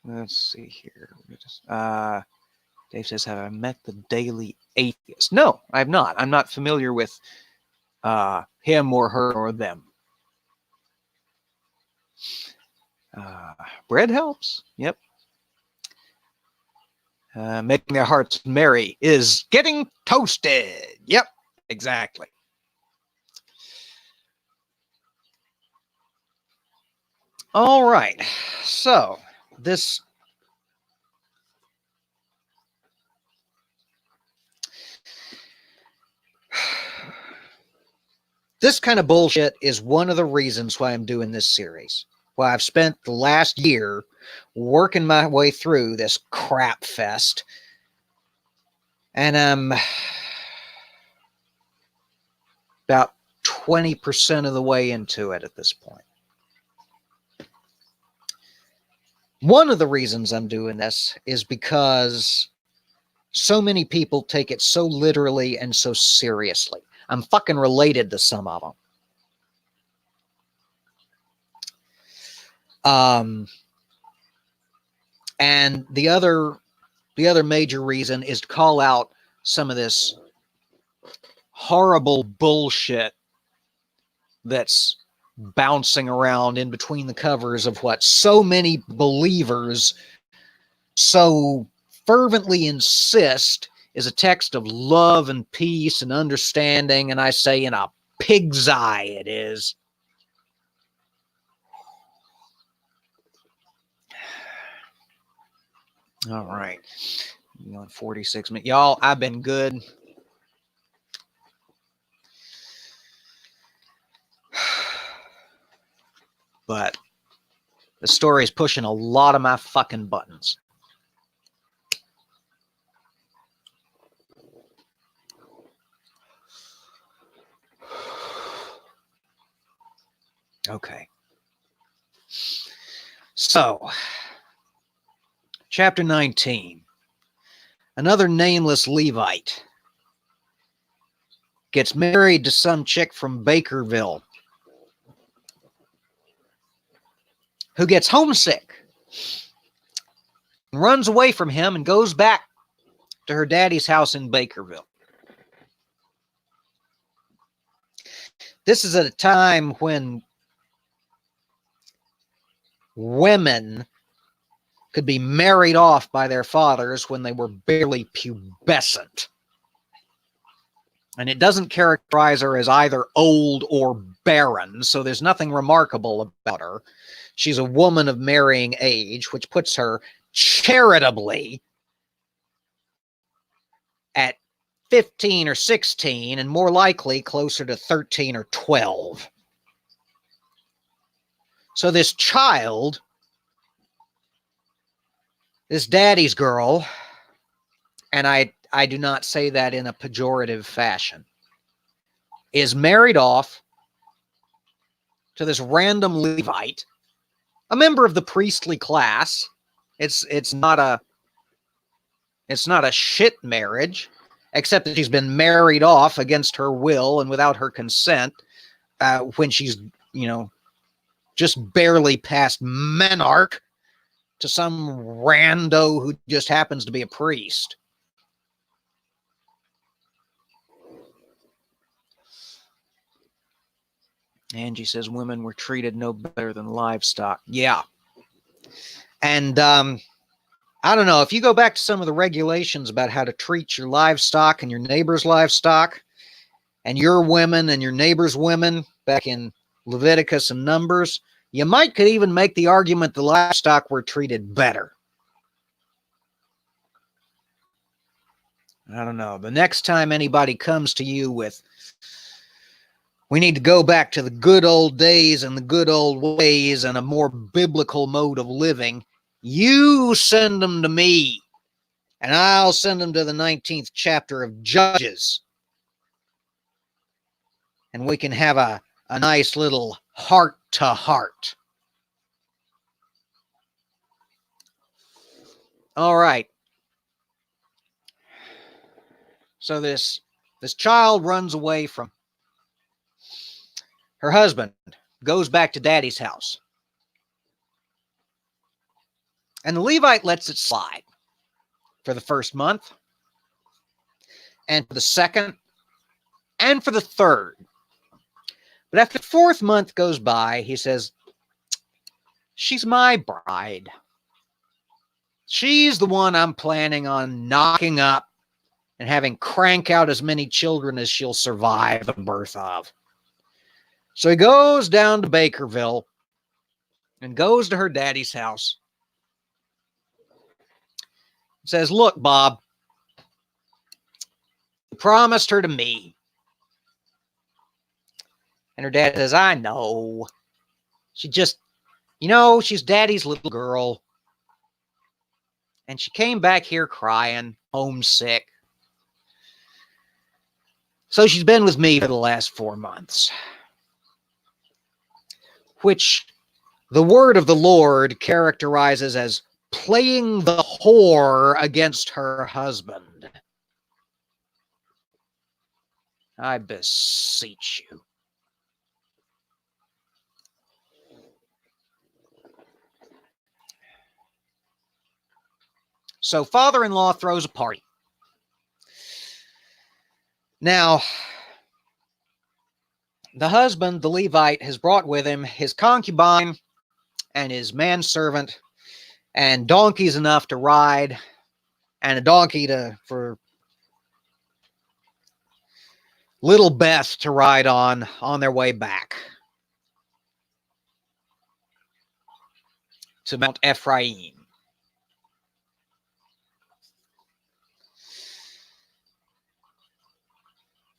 Let's see here. Dave says, have I met the Daily Atheist? No, I have not. I'm not familiar with him or her or them. Bread helps. Yep. Making their hearts merry is getting toasted. Yep, exactly. All right. So this This kind of bullshit is one of the reasons why I'm doing this series. Why I've spent the last year working my way through this crap fest. And I'm about 20% of the way into it at this point. One of the reasons I'm doing this is because so many people take it so literally and so seriously. I'm fucking related to some of them. And the other major reason is to call out some of this horrible bullshit that's bouncing around in between the covers of what so many believers so fervently insist is a text of love and peace and understanding, and I say in a pig's eye it is. All right. 46 minutes. Y'all, I've been good. But the story is pushing a lot of my fucking buttons. Okay. So, chapter 19. Another nameless Levite gets married to some chick from Bakerville who gets homesick, runs away from him, and goes back to her daddy's house in Bakerville. This is at a time when women could be married off by their fathers when they were barely pubescent. And it doesn't characterize her as either old or barren, so there's nothing remarkable about her. She's a woman of marrying age, which puts her charitably at 15 or 16, and more likely closer to 13 or 12. So this child, this daddy's girl, and I do not say that in a pejorative fashion, is married off to this random Levite, a member of the priestly class. It's not a shit marriage, except that she's been married off against her will and without her consent when she's, just barely past menarche to some rando who just happens to be a priest. Angie says women were treated no better than livestock. Yeah. And I don't know, if you go back to some of the regulations about how to treat your livestock and your neighbor's livestock and your women and your neighbor's women back in Leviticus and Numbers, you could even make the argument the livestock were treated better. I don't know. The next time anybody comes to you with, we need to go back to the good old days and the good old ways and a more biblical mode of living, you send them to me, and I'll send them to the 19th chapter of Judges. And we can have a nice little heart-to-heart. All right. So this child runs away from her husband, goes back to daddy's house. And the Levite lets it slide for the first month, and for the second, and for the third. But after the fourth month goes by, he says, she's my bride. She's the one I'm planning on knocking up and having crank out as many children as she'll survive the birth of. So he goes down to Bakerville and goes to her daddy's house. Says, look, Bob, you promised her to me. And her dad says, I know. She just, she's daddy's little girl. And she came back here crying, homesick. So she's been with me for the last 4 months. Which the word of the Lord characterizes as playing the whore against her husband. I beseech you. So father-in-law throws a party. Now, the husband, the Levite, has brought with him his concubine and his manservant and donkeys enough to ride and a donkey for little Beth to ride on their way back to Mount Ephraim.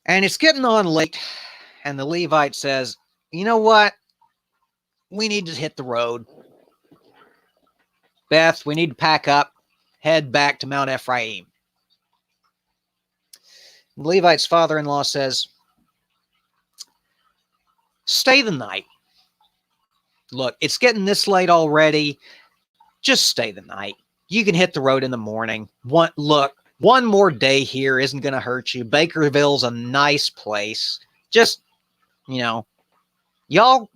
And it's getting on late, and the Levite says, you know what? We need to hit the road. Beth, we need to pack up, head back to Mount Ephraim. The Levite's father-in-law says, stay the night. Look, it's getting this late already. Just stay the night. You can hit the road in the morning. One more day here isn't going to hurt you. Bakerville's a nice place. Just, y'all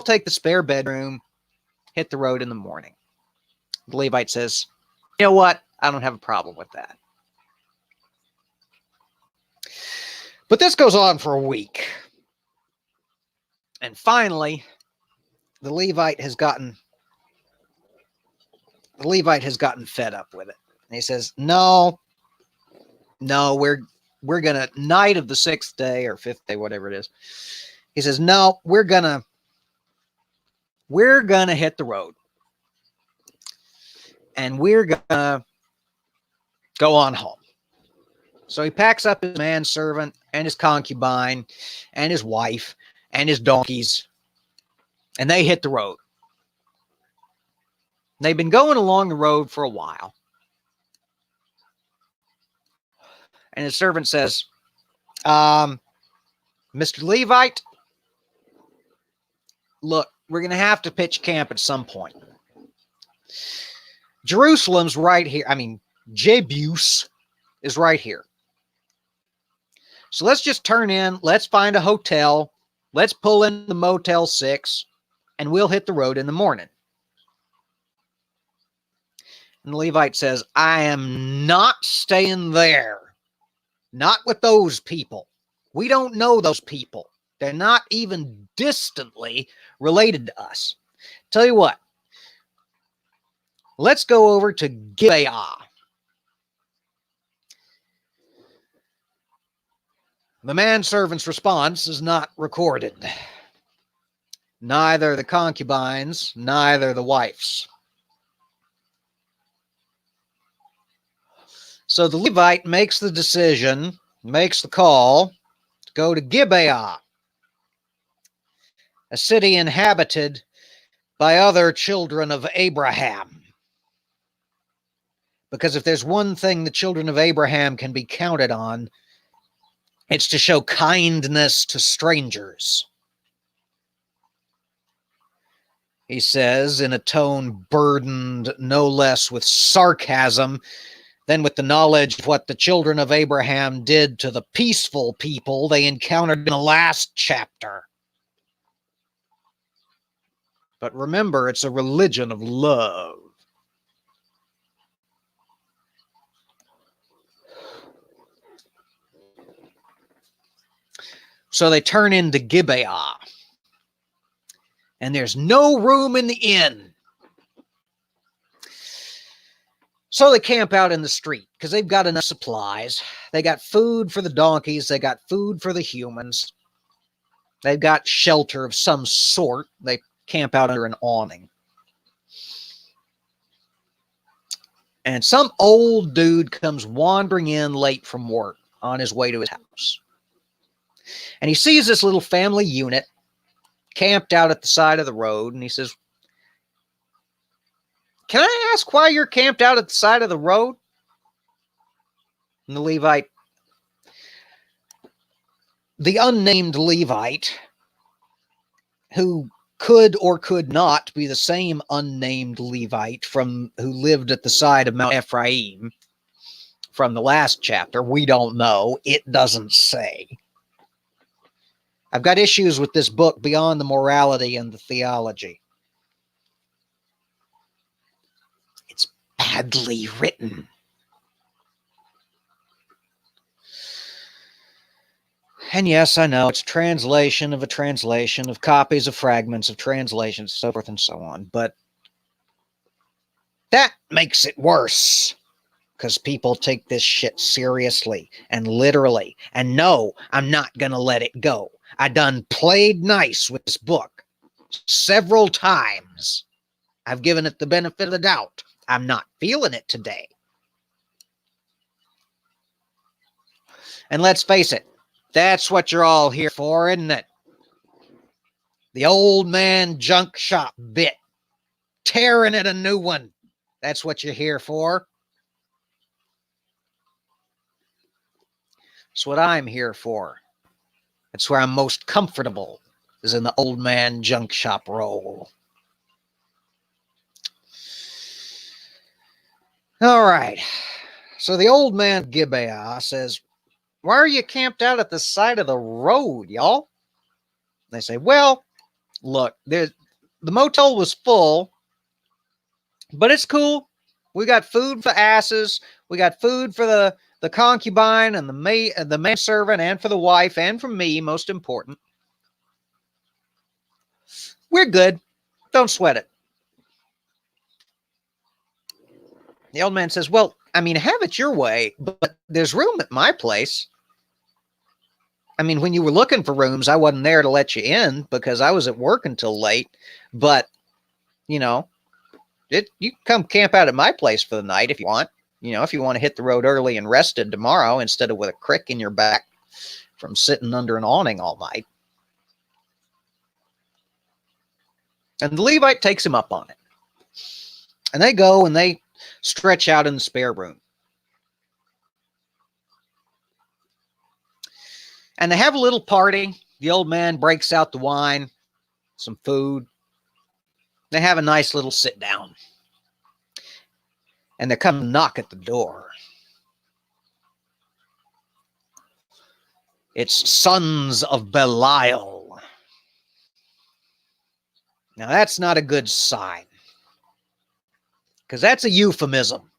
take the spare bedroom, hit the road in the morning. The Levite says, you know what? I don't have a problem with that. But this goes on for a week. And finally, the Levite has gotten fed up with it. And he says, no, we're gonna, night of the 6th day or 5th day, whatever it is. He says, no, we're gonna hit the road. And we're gonna go on home. So he packs up his manservant and his concubine and his wife and his donkeys, and they hit the road. They've been going along the road for a while. And his servant says, Mr. Levite, look, we're going to have to pitch camp at some point. Jerusalem's right here. Jebus is right here. So let's just turn in. Let's find a hotel. Let's pull in the Motel 6, and we'll hit the road in the morning. And the Levite says, I am not staying there. Not with those people. We don't know those people. They're not even distantly related to us. Tell you what. Let's go over to Gibeah. The manservant's response is not recorded. Neither the concubines, neither the wife's. So the Levite makes the decision, makes the call to go to Gibeah, a city inhabited by other children of Abraham. Because if there's one thing the children of Abraham can be counted on, it's to show kindness to strangers. He says in a tone burdened no less with sarcasm than with the knowledge of what the children of Abraham did to the peaceful people they encountered in the last chapter. But remember, it's a religion of love. So they turn into Gibeah. And there's no room in the inn. So they camp out in the street because they've got enough supplies. They got food for the donkeys. They got food for the humans. They've got shelter of some sort. They camp out under an awning. And some old dude comes wandering in late from work on his way to his house. And he sees this little family unit camped out at the side of the road, and he says, "Can I ask why you're camped out at the side of the road?" And the unnamed Levite, who could or could not be the same unnamed Levite who lived at the side of Mount Ephraim from the last chapter. We don't know. It doesn't say. I've got issues with this book beyond the morality and the theology. It's badly written. And yes, I know it's translation of a translation of copies of fragments of translations, so forth and so on. But that makes it worse, because people take this shit seriously and literally. And no, I'm not going to let it go. I done played nice with this book several times. I've given it the benefit of the doubt. I'm not feeling it today. And let's face it, that's what you're all here for, isn't it? The old man junk shop bit. Tearing at a new one. That's what you're here for. That's what I'm here for. That's where I'm most comfortable, is in the old man junk shop role. All right. So the old man Gibeah says, "Why are you camped out at the side of the road, y'all?" They say, "Well, look, the motel was full, but it's cool. We got food for asses. We got food for the concubine and the manservant, and for the wife, and for me, most important. We're good. Don't sweat it." The old man says, "Well, I mean, have it your way, but there's room at my place. I mean, when you were looking for rooms, I wasn't there to let you in because I was at work until late. But, you know, you can come camp out at my place for the night if you want. You know, if you want to hit the road early and rested tomorrow instead of with a crick in your back from sitting under an awning all night." And the Levite takes him up on it. And they go and they stretch out in the spare room. And they have a little party. The old man breaks out the wine, some food. They have a nice little sit down. And they come and knock at the door. It's sons of Belial. Now, that's not a good sign, because that's a euphemism.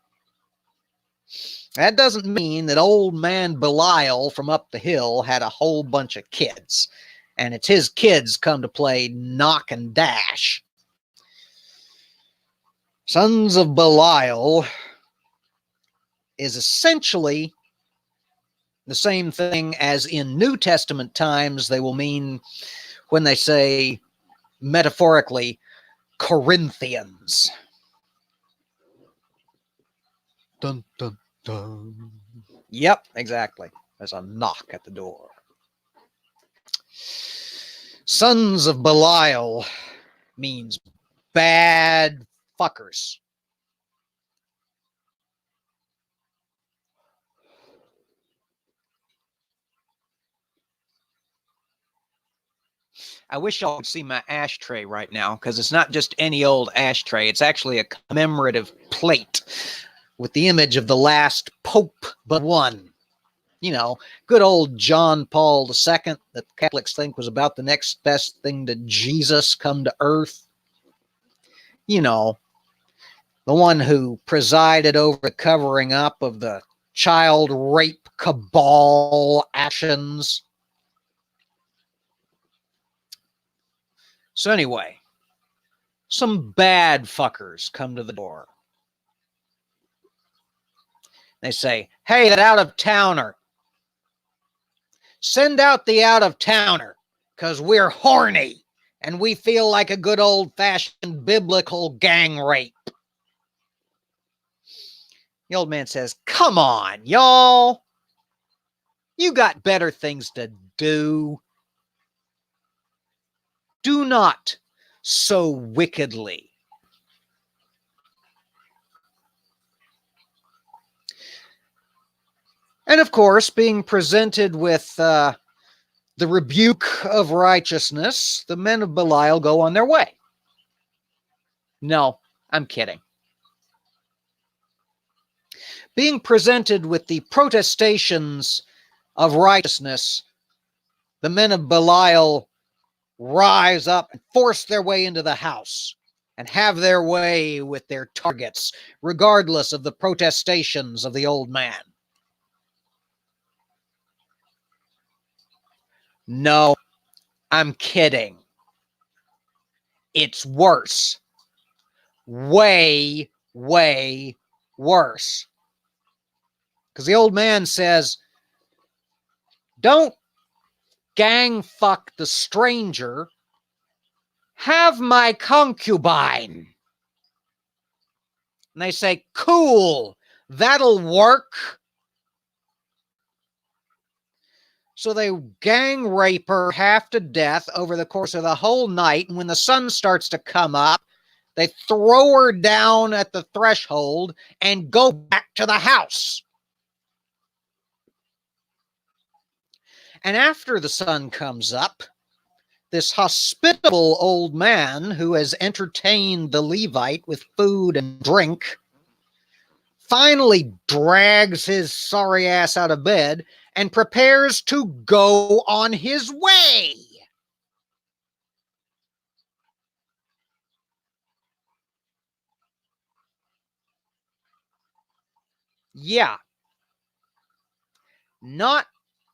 That doesn't mean that old man Belial from up the hill had a whole bunch of kids, and it's his kids come to play knock and dash. Sons of Belial is essentially the same thing as in New Testament times they will mean when they say, metaphorically, Corinthians. Dun, dun, dun. Yep, exactly. There's a knock at the door. Sons of Belial means bad fuckers. I wish y'all could see my ashtray right now, because it's not just any old ashtray. It's actually a commemorative plate with the image of the last Pope but one. You know, good old John Paul II, that Catholics think was about the next best thing to Jesus come to earth. You know, the one who presided over the covering up of the child rape cabal actions. So anyway, some bad fuckers come to the door. They say, "Hey, that out-of-towner, send out the out-of-towner, because we're horny and we feel like a good old-fashioned biblical gang rape." The old man says, "Come on, y'all. You got better things to do." Do not so wickedly. And of course, being presented with the rebuke of righteousness, the men of Belial go on their way. No, I'm kidding. Being presented with the protestations of righteousness, the men of Belial rise up and force their way into the house and have their way with their targets, regardless of the protestations of the old man. No, I'm kidding. It's worse. Way, way worse. Because the old man says, don't gang fuck the stranger. Have my concubine. And they say, cool, that'll work. So they gang rape her half to death over the course of the whole night. And when the sun starts to come up, they throw her down at the threshold and go back to the house. And after the sun comes up, this hospitable old man who has entertained the Levite with food and drink finally drags his sorry ass out of bed and prepares to go on his way. Yeah. Not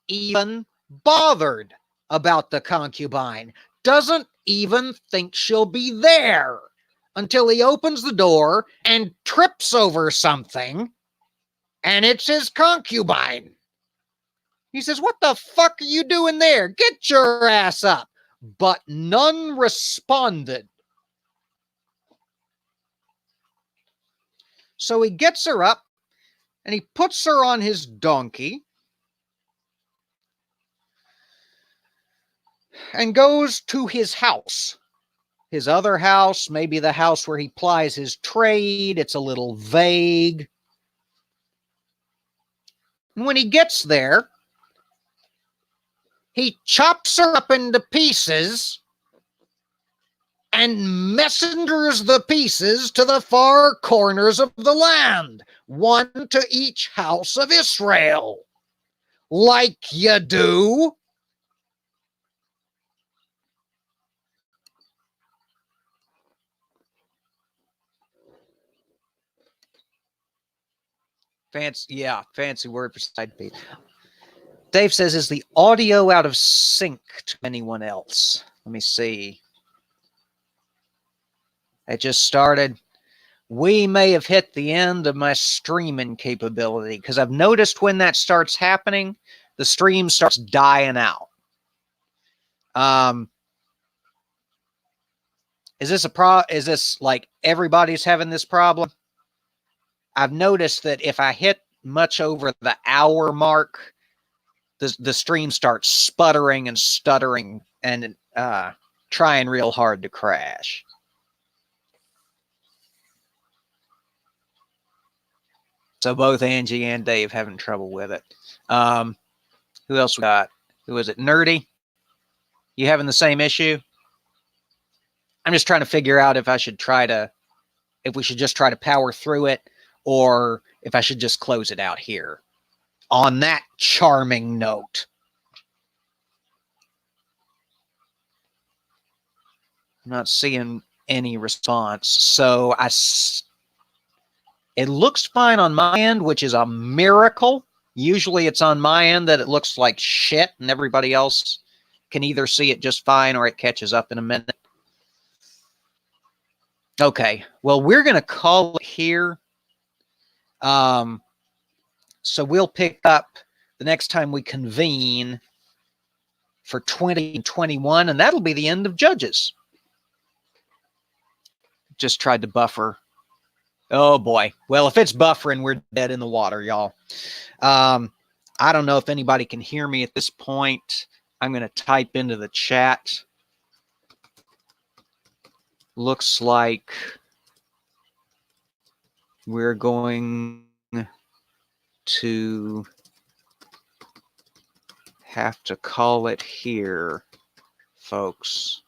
even bothered about the concubine. Doesn't even think she'll be there until he opens the door and trips over something, and it's his concubine. He says, what the fuck are you doing there? Get your ass up. But none responded. So he gets her up and he puts her on his donkey and goes to his house. His other house, maybe the house where he plies his trade. It's a little vague. And when he gets there, he chops her up into pieces and messengers the pieces to the far corners of the land, one to each house of Israel. Like you do. Fancy word for side piece. Dave says, is the audio out of sync to anyone else? Let me see. It just started. We may have hit the end of my streaming capability because I've noticed when that starts happening, the stream starts dying out. Is this like everybody's having this problem? I've noticed that if I hit much over the hour mark, the stream starts sputtering and stuttering and trying real hard to crash. So both Angie and Dave having trouble with it. Who else we got? Who is it? Nerdy? You having the same issue? I'm just trying to figure out if we should just try to power through it, or if I should just close it out here. On that charming note. I'm not seeing any response. So it looks fine on my end, which is a miracle. Usually it's on my end that it looks like shit and everybody else can either see it just fine or it catches up in a minute. Okay, well, we're going to call it here. So we'll pick up the next time we convene for 2021, and that'll be the end of Judges. Just tried to buffer. Oh, boy. Well, if it's buffering, we're dead in the water, y'all. I don't know if anybody can hear me at this point. I'm going to type into the chat. looks like we're going to have to call it here, folks.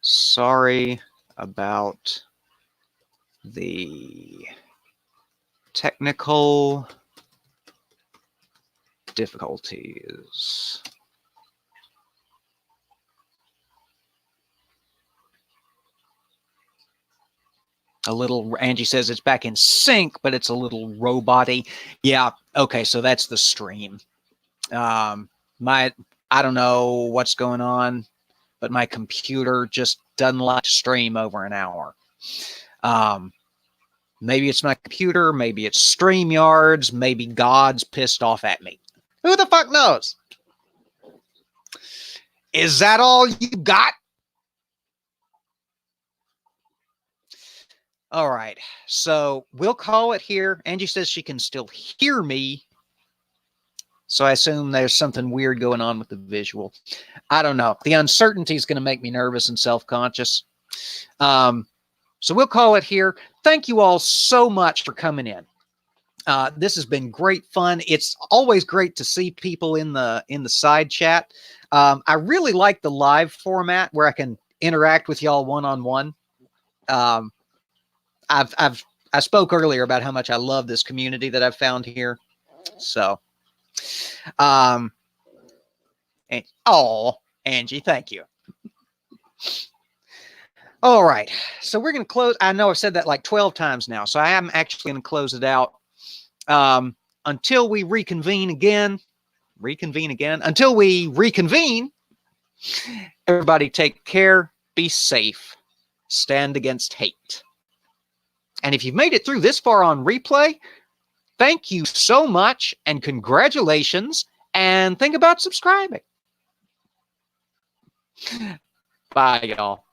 Sorry about the technical difficulties. A little, Angie says it's back in sync, but it's a little robot-y. Yeah, okay, so that's the stream. I don't know what's going on, but my computer just doesn't like to stream over an hour. Maybe it's my computer, maybe it's StreamYard's, maybe God's pissed off at me. Who the fuck knows? Is that all you got? All right, so we'll call it here. Angie says she can still hear me, so I assume there's something weird going on with the visual. I don't know. The uncertainty is going to make me nervous and self-conscious. So we'll call it here. Thank you all so much for coming in. This has been great fun. It's always great to see people in the side chat. I really like the live format where I can interact with y'all one-on-one. I spoke earlier about how much I love this community that I've found here. So, and, oh, Angie, thank you. All right, so we're going to close. I know I've said that like 12 times now, so I am actually going to close it out until we reconvene again. Until we reconvene, everybody take care, be safe, stand against hate. And if you've made it through this far on replay, thank you so much and congratulations, and think about subscribing. Bye, y'all.